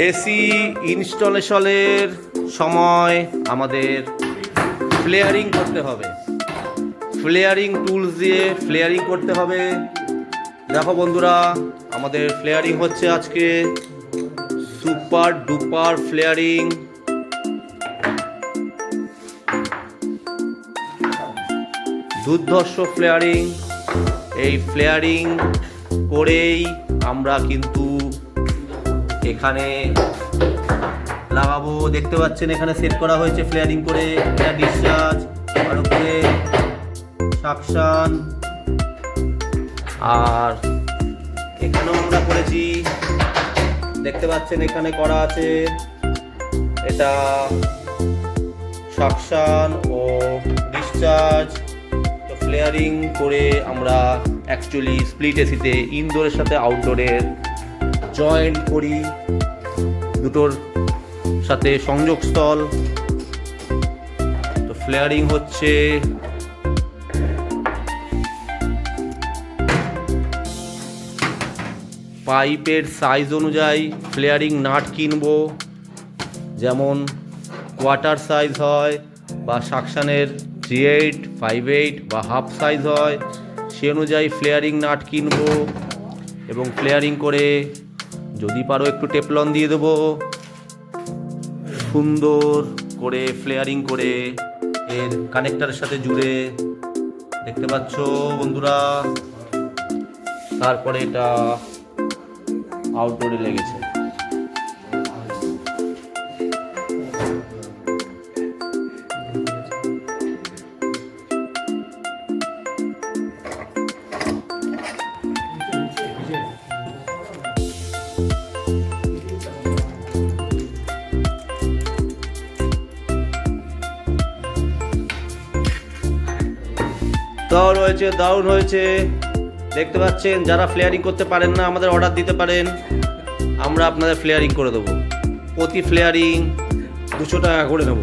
AC ইনস্টলেশনের সময় আমাদের ফ্লেয়ারিং করতে হবে। ফ্লেয়ারিং টুলস দিয়ে ফ্লেয়ারিং করতে হবে। দেখো বন্ধুরা, আমাদের ফ্লেয়ারিং হচ্ছে আজকে সুপার ডুপার ফ্লেয়ারিং। দুর্ধর্ষ ফ্লেয়ারিং। এই ফ্লেয়ারিং করেই আমরা কিন্তু এখানে লাগাবো। দেখতে পাচ্ছেন এখানে সেট করা হয়েছে ফ্লেয়ারিং করে, এটা ডিসচার্জ আর উপরে সাকশন, আর এখানেও আমরা করেছি। দেখতে পাচ্ছেন এখানে করা আছে এটা সাকশন ও ডিসচার্জ। তো ফ্লেয়ারিং করে আমরা অ্যাকচুয়ালি স্প্লিট এসিতে ইনডোরের সাথে আউটডোরের জয়েন্ট করি, দুটোর সাথে সংযোগস্থল। তো ফ্লেয়ারিং হচ্ছে পাইপের সাইজ অনুযায়ী ফ্লেয়ারিং নাট কিনবো, যেমন কোয়ার্টার সাইজ হয় বা সাকশানের 3/8, 5/8 বা হাফ সাইজ হয়, সে অনুযায়ী ফ্লেয়ারিং নাট কিনবো এবং ফ্লেয়ারিং করে যদি পারো একটু টেপলন দিয়ে দেবো। সুন্দর করে ফ্লেয়ারিং করে এর কানেক্টারের সাথে জুড়ে, দেখতে পাচ্ছ বন্ধুরা। তারপরে এটা আউটডোরে লেগেছে। দারুণ হয়েছে। দেখতে পাচ্ছেন, যারা ফ্লেয়ারিং করতে পারেন না আমাদের অর্ডার দিতে পারেন, আমরা আপনাদের ফ্লেয়ারিং করে দেবো। প্রতি ফ্লেয়ারিং 200 টাকা করে নেব।